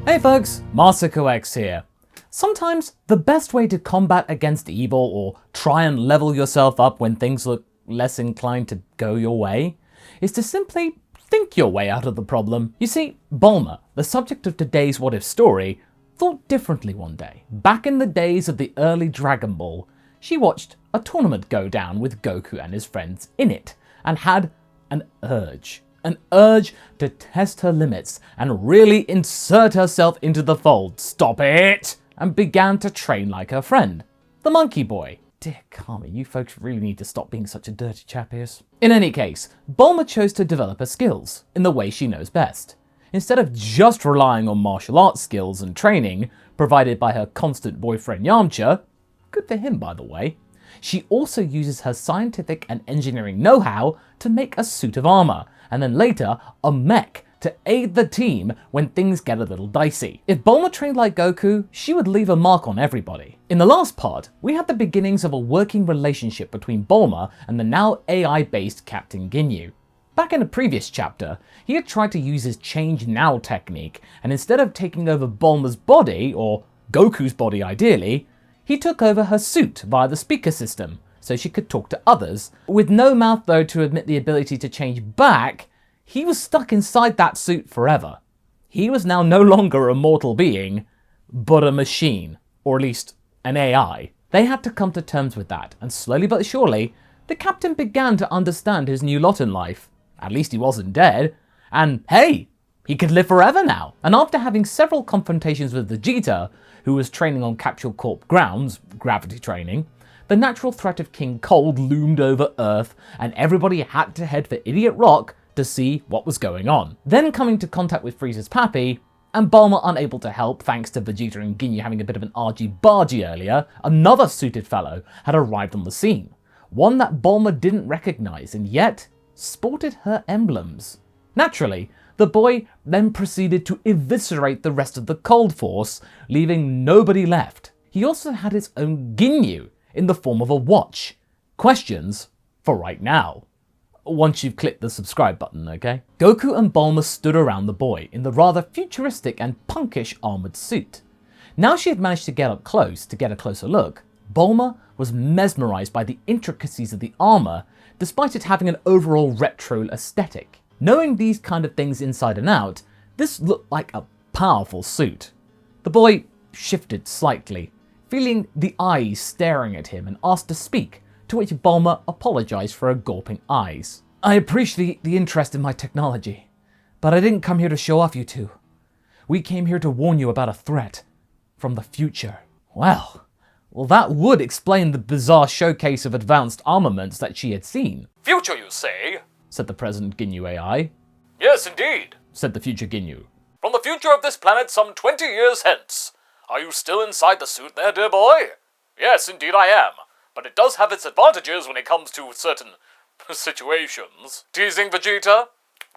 Hey folks, MasakoX here. Sometimes the best way to combat against evil or try and level yourself up when things look less inclined to go your way is to simply think your way out of the problem. You see, Bulma, the subject of today's What If story, thought differently one day. Back in the days of the early Dragon Ball, she watched a tournament go down with Goku and his friends in it and had an urge to test her limits and really insert herself into the fold. Stop it! And began to train like her friend, the monkey boy. Dear Kami, you folks really need to stop being such a dirty chap ears. In any case, Bulma chose to develop her skills in the way she knows best. Instead of just relying on martial arts skills and training provided by her constant boyfriend Yamcha, good for him by the way, she also uses her scientific and engineering know-how to make a suit of armor, and then later a mech to aid the team when things get a little dicey. If Bulma trained like Goku, she would leave a mark on everybody. In the last part, we had the beginnings of a working relationship between Bulma and the now AI-based Captain Ginyu. Back in a previous chapter, he had tried to use his Change Now technique, and instead of taking over Bulma's body, or Goku's body ideally, he took over her suit via the speaker system, so she could talk to others. With no mouth though to admit the ability to change back, he was stuck inside that suit forever. He was now no longer a mortal being, but a machine, or at least an AI. They had to come to terms with that, and slowly but surely, the captain began to understand his new lot in life. At least he wasn't dead, and hey, he could live forever now. And after having several confrontations with Vegeta, who was training on Capsule Corp grounds, gravity training, the natural threat of King Cold loomed over Earth, and everybody had to head for Idiot Rock to see what was going on. Then coming to contact with Frieza's pappy, and Bulma unable to help thanks to Vegeta and Ginyu having a bit of an argy-bargy earlier, another suited fellow had arrived on the scene. One that Bulma didn't recognize and yet sported her emblems. Naturally, the boy then proceeded to eviscerate the rest of the Cold Force, leaving nobody left. He also had his own Ginyu in the form of a watch. Questions for right now. Once you've clicked the subscribe button, okay? Goku and Bulma stood around the boy in the rather futuristic and punkish armoured suit. Now she had managed to get up close to get a closer look, Bulma was mesmerised by the intricacies of the armour, despite it having an overall retro aesthetic. Knowing these kind of things inside and out, this looked like a powerful suit. The boy shifted slightly, feeling the eyes staring at him, and asked to speak, to which Bulma apologised for her gawping eyes. I appreciate the interest in my technology, but I didn't come here to show off you two. We came here to warn you about a threat from the future. Well, that would explain the bizarre showcase of advanced armaments that she had seen. Future, you say? Said the present Ginyu AI. Yes, indeed, said the future Ginyu. From the future of this planet some 20 years hence. Are you still inside the suit there, dear boy? Yes, indeed I am, but it does have its advantages when it comes to certain situations. Teasing, Vegeta?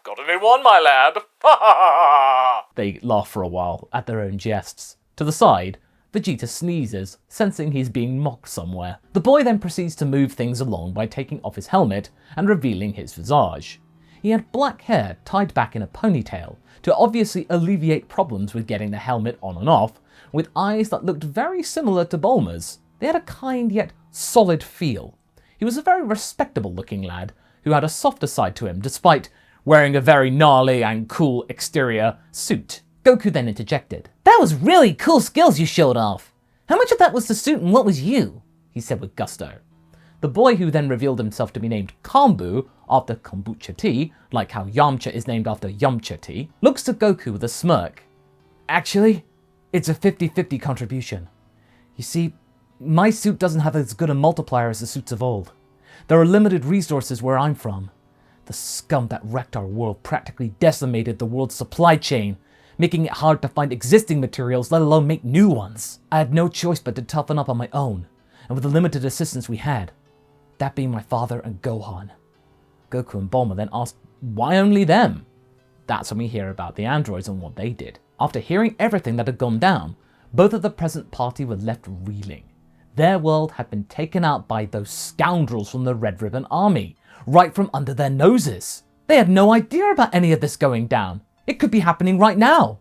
Got a new one, my lad. Ha ha ha! They laugh for a while at their own jests. To the side, Vegeta sneezes, sensing he's being mocked somewhere. The boy then proceeds to move things along by taking off his helmet and revealing his visage. He had black hair tied back in a ponytail to obviously alleviate problems with getting the helmet on and off, with eyes that looked very similar to Bulma's. They had a kind yet solid feel. He was a very respectable looking lad who had a softer side to him despite wearing a very gnarly and cool exterior suit. Goku then interjected. That was really cool skills you showed off. How much of that was the suit and what was you? He said with gusto. The boy, who then revealed himself to be named Kambu after kombucha tea, like how Yamcha is named after Yamcha tea, looks to Goku with a smirk. Actually, it's a 50-50 contribution. You see, my suit doesn't have as good a multiplier as the suits of old. There are limited resources where I'm from. The scum that wrecked our world practically decimated the world's supply chain, making it hard to find existing materials, let alone make new ones. I had no choice but to toughen up on my own, and with the limited assistance we had, that being my father and Gohan. Goku and Bulma then asked, why only them? That's when we hear about the androids and what they did. After hearing everything that had gone down, both of the present party were left reeling. Their world had been taken out by those scoundrels from the Red Ribbon Army, right from under their noses. They had no idea about any of this going down. It could be happening right now.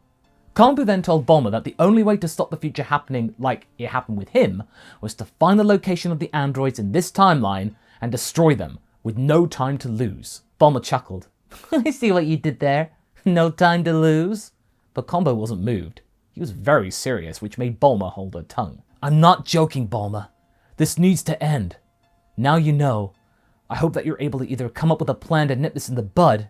Kanbu then told Bulma that the only way to stop the future happening like it happened with him was to find the location of the androids in this timeline and destroy them with no time to lose. Bulma chuckled. I see what you did there. No time to lose. But Combo wasn't moved. He was very serious, which made Bulma hold her tongue. I'm not joking, Bulma. This needs to end. Now you know. I hope that you're able to either come up with a plan to nip this in the bud,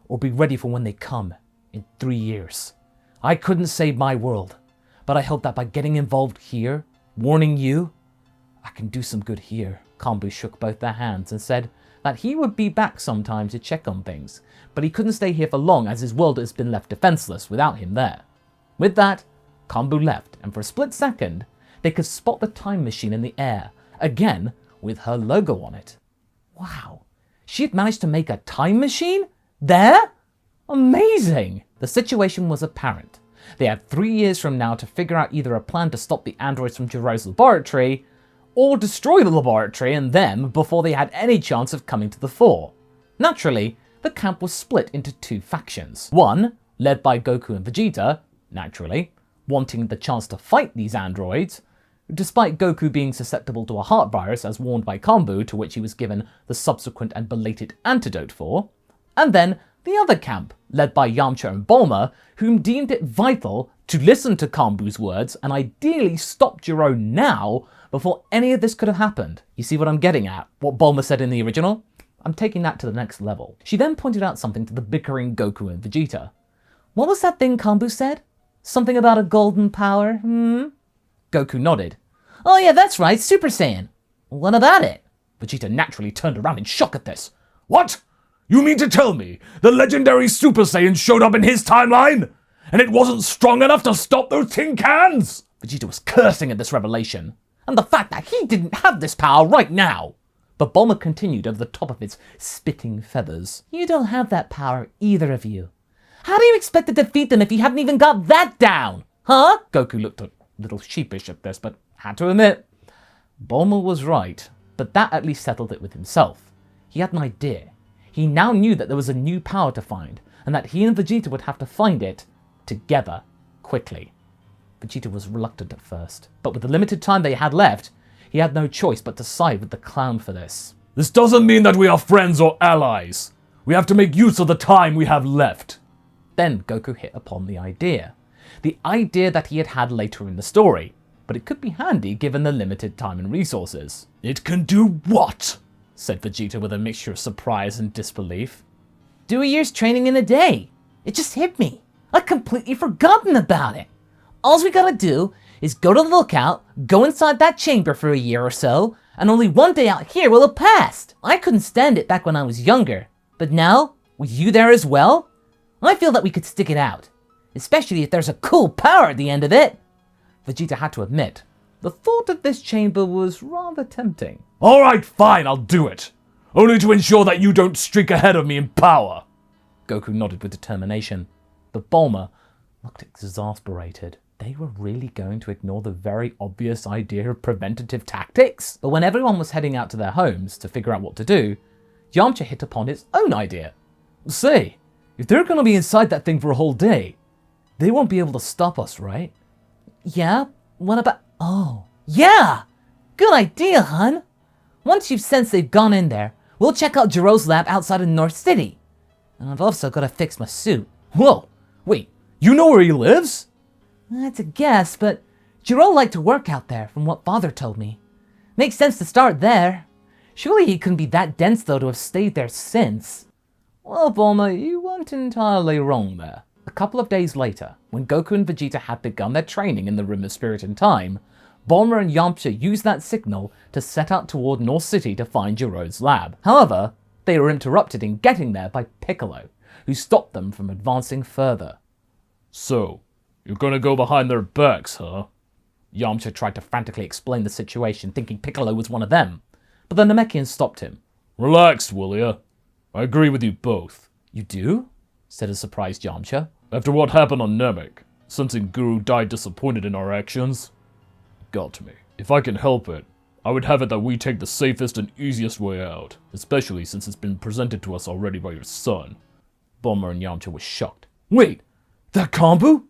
or be ready for when they come, in 3 years. I couldn't save my world, but I hope that by getting involved here, warning you, I can do some good here. Kanbu shook both their hands and said that he would be back sometime to check on things, but he couldn't stay here for long as his world has been left defenseless without him there. With that, Kanbu left, and for a split second, they could spot the time machine in the air, again with her logo on it. Wow, she had managed to make a time machine? There? Amazing! The situation was apparent. They had 3 years from now to figure out either a plan to stop the androids from Jiro's laboratory, or destroy the laboratory and them before they had any chance of coming to the fore. Naturally, the camp was split into 2 factions. One, led by Goku and Vegeta, naturally, wanting the chance to fight these androids, despite Goku being susceptible to a heart virus as warned by Kanbu, to which he was given the subsequent and belated antidote for, and then the other camp, led by Yamcha and Bulma, whom deemed it vital to listen to Kanbu's words and ideally stop Jiro now before any of this could have happened. You see what I'm getting at? What Bulma said in the original? I'm taking that to the next level. She then pointed out something to the bickering Goku and Vegeta. What was that thing Kanbu said? Something about a golden power, Goku nodded. Oh yeah, that's right, Super Saiyan. What about it? Vegeta naturally turned around in shock at this. What? You mean to tell me the legendary Super Saiyan showed up in his timeline? And it wasn't strong enough to stop those tin cans? Vegeta was cursing at this revelation, and the fact that he didn't have this power right now. But Bulma continued over the top of his spitting feathers. You don't have that power, either of you. How do you expect to defeat them if you haven't even got that down? Huh? Goku looked a little sheepish at this, but had to admit, Bulma was right. But that at least settled it with himself. He had an idea. He now knew that there was a new power to find, and that he and Vegeta would have to find it together, quickly. Vegeta was reluctant at first, but with the limited time they had left, he had no choice but to side with the clown for this. This doesn't mean that we are friends or allies. We have to make use of the time we have left. Then Goku hit upon the idea. The idea that he had had later in the story, but it could be handy given the limited time and resources. It can do what? Said Vegeta with a mixture of surprise and disbelief. Do a year's training in a day. It just hit me. I'd completely forgotten about it. All we gotta do is go to the lookout, go inside that chamber for a year or so, and only one day out here will have passed. I couldn't stand it back when I was younger, but now, with you there as well, I feel that we could stick it out. Especially if there's a cool power at the end of it. Vegeta had to admit, the thought of this chamber was rather tempting. Alright, fine, I'll do it. Only to ensure that you don't streak ahead of me in power. Goku nodded with determination, but Bulma looked exasperated. They were really going to ignore the very obvious idea of preventative tactics? But when everyone was heading out to their homes to figure out what to do, Yamcha hit upon his own idea. Say, if they're gonna be inside that thing for a whole day, they won't be able to stop us, right? Yeah? What about... Oh. Yeah! Good idea, hun! Once you've sensed they've gone in there, we'll check out Jiro's lab outside of North City. And I've also got to fix my suit. Whoa! Wait, you know where he lives? That's a guess, but Jiro liked to work out there, from what Father told me. Makes sense to start there. Surely he couldn't be that dense, though, to have stayed there since. Well, Bulma, you weren't entirely wrong there. A couple of days later, when Goku and Vegeta had begun their training in the Room of Spirit and Time, Bulma and Yamcha used that signal to set out toward North City to find Jiro's lab. However, they were interrupted in getting there by Piccolo, who stopped them from advancing further. So, you're gonna go behind their backs, huh? Yamcha tried to frantically explain the situation, thinking Piccolo was one of them, but the Namekian stopped him. Relax, will ya? I agree with you both. You do? Said a surprised Yamcha. After what happened on Namek, sensing Guru died disappointed in our actions, it got to me. If I can help it, I would have it that we take the safest and easiest way out, especially since it's been presented to us already by your son. Bulma and Yamcha were shocked. Wait, that Kanbu?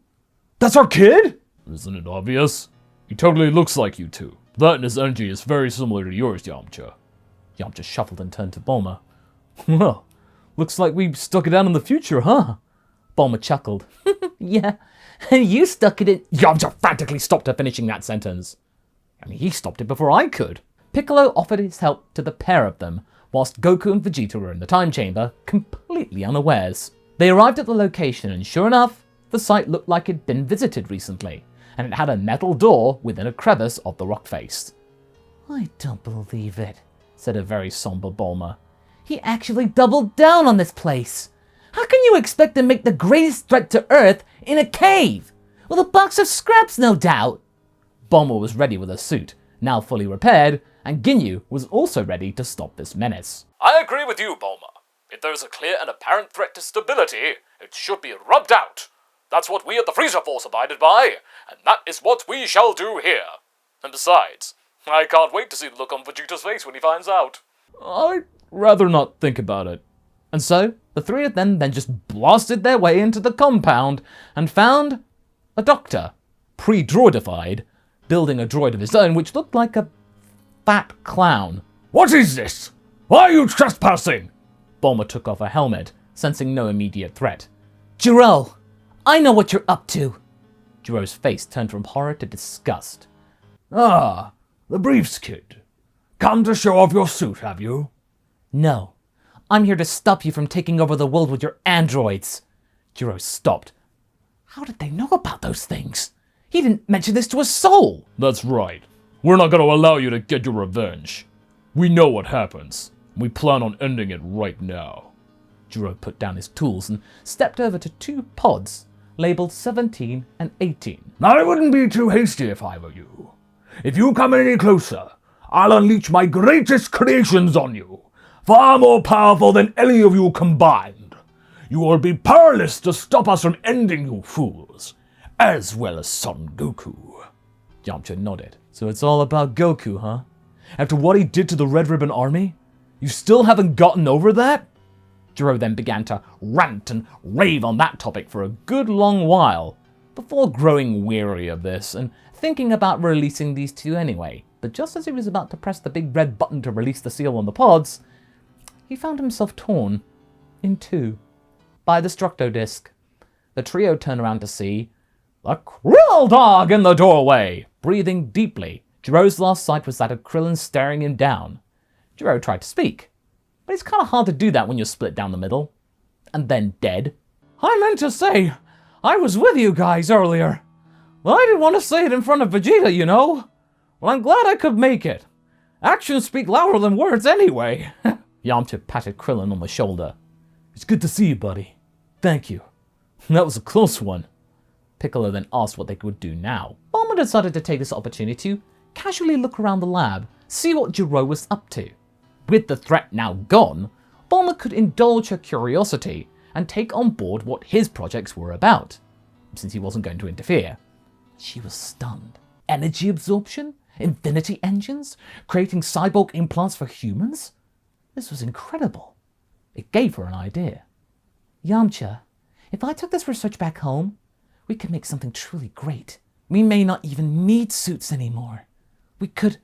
That's our kid? Isn't it obvious? He totally looks like you two. That and his energy is very similar to yours, Yamcha. Yamcha shuffled and turned to Bulma. Well, looks like we stuck it out in the future, huh? Bulma chuckled. Yeah, and you stuck it in... Yamcha frantically stopped her finishing that sentence. I mean, he stopped it before I could. Piccolo offered his help to the pair of them, whilst Goku and Vegeta were in the time chamber, completely unawares. They arrived at the location, and sure enough, the site looked like it'd been visited recently, and it had a metal door within a crevice of the rock face. I don't believe it, said a very somber Bulma. He actually doubled down on this place. How can you expect to make the greatest threat to Earth in a cave? With a box of scraps, no doubt. Bulma was ready with her suit, now fully repaired, and Ginyu was also ready to stop this menace. I agree with you, Bulma. If there's a clear and apparent threat to stability, it should be rubbed out. That's what we at the Freezer Force abided by, and that is what we shall do here. And besides, I can't wait to see the look on Vegeta's face when he finds out. I'd rather not think about it. And so, the three of them then just blasted their way into the compound and found a doctor, pre-droidified, building a droid of his own which looked like a fat clown. What is this? Why are you trespassing? Bulma took off her helmet, sensing no immediate threat. Jiro, I know what you're up to. Jiro's face turned from horror to disgust. Ah, the briefs kid. Come to show off your suit, have you? No, I'm here to stop you from taking over the world with your androids. Jiro stopped. How did they know about those things? He didn't mention this to a soul. That's right. We're not going to allow you to get your revenge. We know what happens. We plan on ending it right now. Jiro put down his tools and stepped over to two pods, labeled 17 and 18. I wouldn't be too hasty if I were you. If you come any closer, I'll unleash my greatest creations on you, far more powerful than any of you combined. You will be powerless to stop us from ending you fools, as well as Son Goku. Yamcha nodded. So it's all about Goku, huh? After what he did to the Red Ribbon Army? You still haven't gotten over that? Jiro then began to rant and rave on that topic for a good long while, before growing weary of this and thinking about releasing these two anyway. But just as he was about to press the big red button to release the seal on the pods, he found himself torn in two by the Structo Disc. The trio turned around to see the Krill Dog in the doorway, breathing deeply. Jiro's last sight was that of Krillin staring him down. Jiro tried to speak, but it's kind of hard to do that when you're split down the middle. And then dead. I meant to say, I was with you guys earlier. Well, I didn't want to say it in front of Vegeta, you know. Well, I'm glad I could make it. Actions speak louder than words anyway. Yamcha patted Krillin on the shoulder. It's good to see you, buddy. Thank you. That was a close one. Piccolo then asked what they could do now. Bulma decided to take this opportunity to casually look around the lab, see what Jiro was up to. With the threat now gone, Bulma could indulge her curiosity and take on board what his projects were about, since he wasn't going to interfere. She was stunned. Energy absorption? Infinity engines? Creating cyborg implants for humans? This was incredible. It gave her an idea. Yamcha, if I took this research back home, we could make something truly great. We may not even need suits anymore. We could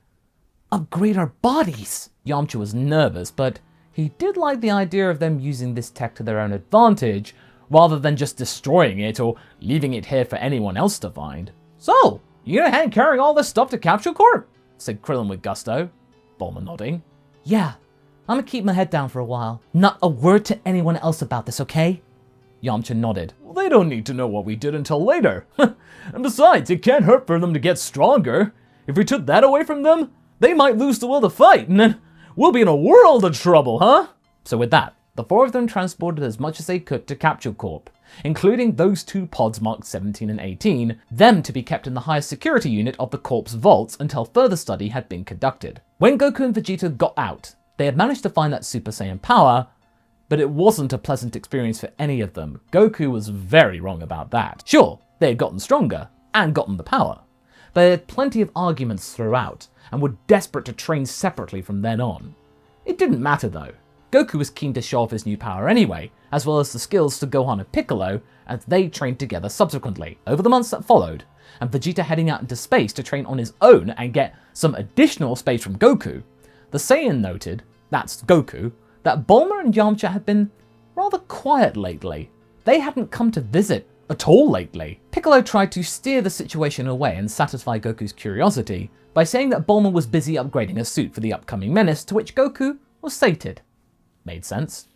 upgrade our bodies. Yamcha was nervous, but he did like the idea of them using this tech to their own advantage, rather than just destroying it or leaving it here for anyone else to find. So, you gonna hand carrying all this stuff to Capsule Corp? Said Krillin with gusto. Bulma nodding. Yeah, I'm gonna keep my head down for a while. Not a word to anyone else about this, okay? Yamcha nodded. Well, they don't need to know what we did until later. And besides, it can't hurt for them to get stronger. If we took that away from them, they might lose the will to fight, and then we'll be in a world of trouble, huh? So with that, the four of them transported as much as they could to Capsule Corp, including those two pods marked 17 and 18, them to be kept in the highest security unit of the Corp's vaults until further study had been conducted. When Goku and Vegeta got out, they had managed to find that Super Saiyan power, but it wasn't a pleasant experience for any of them. Goku was very wrong about that. Sure, they had gotten stronger, and gotten the power, but they had plenty of arguments throughout, and were desperate to train separately from then on. It didn't matter though. Goku was keen to show off his new power anyway, as well as the skills to Gohan and Piccolo as they trained together subsequently, over the months that followed, and Vegeta heading out into space to train on his own and get some additional space from Goku, the Saiyan noted, that's Goku, that Bulma and Yamcha had been rather quiet lately. They hadn't come to visit at all lately. Piccolo tried to steer the situation away and satisfy Goku's curiosity by saying that Bulma was busy upgrading a suit for the upcoming menace, to which Goku was sated. Made sense.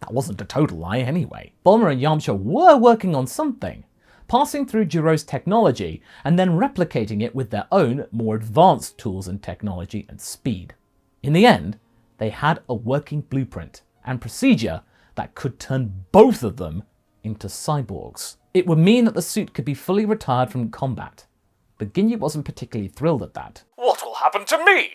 That wasn't a total lie anyway. Bulma and Yamcha were working on something, passing through Jiro's technology and then replicating it with their own, more advanced tools and technology and speed. In the end, they had a working blueprint and procedure that could turn both of them into cyborgs. It would mean that the suit could be fully retired from combat, but Ginyu wasn't particularly thrilled at that. What will happen to me?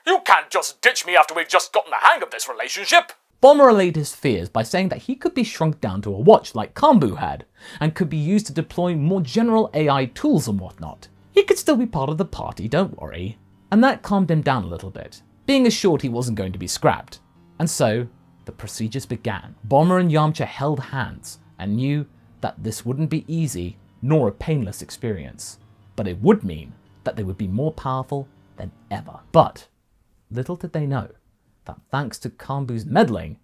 You can't just ditch me after we've just gotten the hang of this relationship. Bulma allayed his fears by saying that he could be shrunk down to a watch like Kambu had, and could be used to deploy more general AI tools and whatnot. He could still be part of the party, don't worry. And that calmed him down a little bit, being assured he wasn't going to be scrapped. And so, the procedures began. Bulma and Yamcha held hands and knew that this wouldn't be easy nor a painless experience, but it would mean that they would be more powerful than ever. But little did they know that thanks to Kambu's meddling,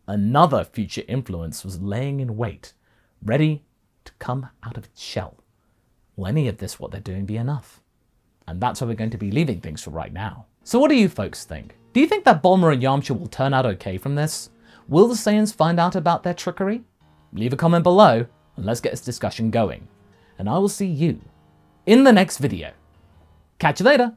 another future influence was laying in wait, ready to come out of its shell. Will any of this, what they're doing, be enough? And that's where we're going to be leaving things for right now. So what do you folks think? Do you think that Bulma and Yamcha will turn out okay from this? Will the Saiyans find out about their trickery? Leave a comment below and let's get this discussion going. And I will see you in the next video. Catch you later!